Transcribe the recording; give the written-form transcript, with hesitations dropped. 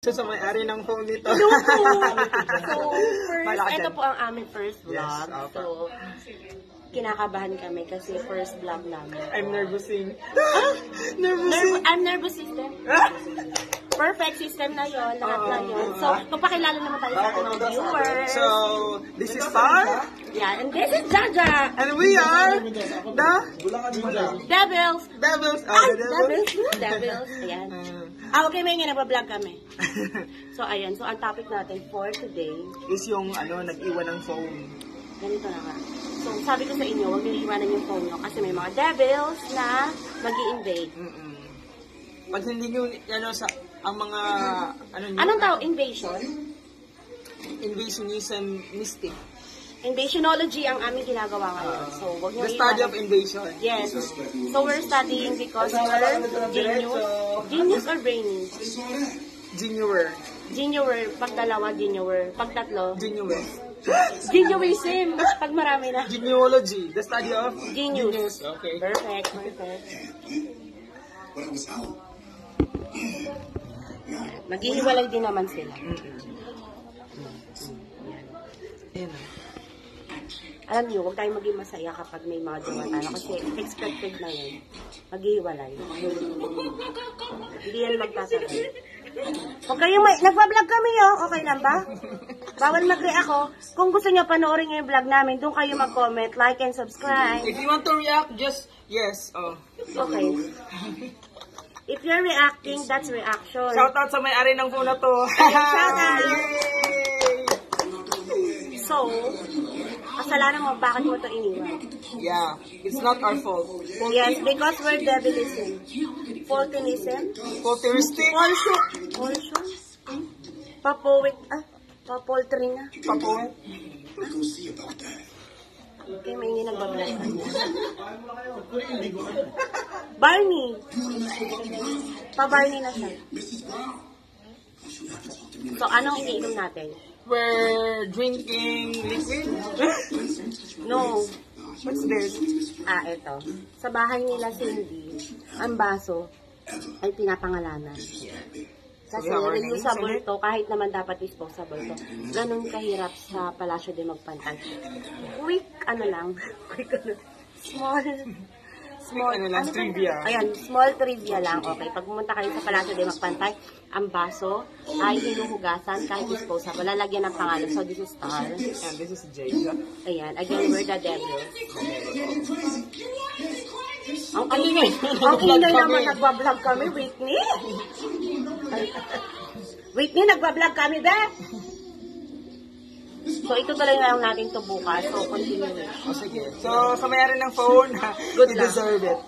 So, sa may-ari ng phone nito. So, first, ito po ang aming first vlog. Yes, so, kinakabahan kami kasi first vlog namin. I'm nervousing. I'm nervous system. Perfect system na yon, lahat na yon. So, papakilala naman tayo sa ating viewers. So, this is Star. Yeah, and this is Jaja. And we are the Devils. Devils. Devils. Ayan. Okay, may nga nagbablog kami. So, ayan. So, ang topic natin for today is yung nag-iwan ng phone. Ganito na nga. So, sabi ko sa inyo, huwag niyo iwanan yung phone nyo kasi may mga devils na mag-i-invade. Pag hindi nyo, ang mga, anong tawag? Invasion? Invasionism mystic. Invasionology ang aming ginagawa ngayon. So, wag niyo The study of invasion. Yes. So, we're studying because we're genius. Genius or brainy? Genuer. Genuer. Pag dalawa, genuer. Pag tatlo, Genuer. genuism. Pag marami na. Genealogy. The study of Genius. Okay. Perfect. Maghihiwalay din naman sila. Alam niyo, huwag tayong maging masaya kapag may mga jowa tayo kasi expected na yun. Maghihiwalay. Hindi yan magtatagal. Huwag kayong nagpa-vlog kami okay lang ba? Bawal mag-react ako. Kung gusto niyo panoorin yung vlog namin, doon kayo mag-comment, like, and subscribe. If you want to react, just yes. Okay. If you're reacting, that's reaction. Shout out sa may-ari ng phone na to. Shout out! So, kasalanan mo, bakit mo ito iniwan? Yeah, it's not our fault. Yes, because we're devilism. Faultinism? Faulteristic? Falsyo? Papowit? Papoltering na? Papowit? Okay, may hindi nagbablog. Barney! Pa-Barney na siya. So, anong iniinom natin? We're drinking liquid? No. What's this? Ito. Sa bahay nila Cindy, ang baso ay pinapangalanan. Kasi reusable to, kahit naman dapat disposable to. Ganun kahirap sa Palasyo de Magpantay. Quick, trivia. Ayan, small trivia lang. Okay, pag pumunta kayo sa Palasyo de Magpantay, ang baso ay hinuhugasan kahit disposable. Lalagyan ng pangalan. So, this is Star. And this is Jaja. Ayan, again, we're the Devils. Ang ingay naman nagbablog kami, Whitney. Whitney, nagbablog kami, be. So, ito talaga lang natin to bukas. So, continue. Sige. So, sa may-ari ng phone, you deserve it.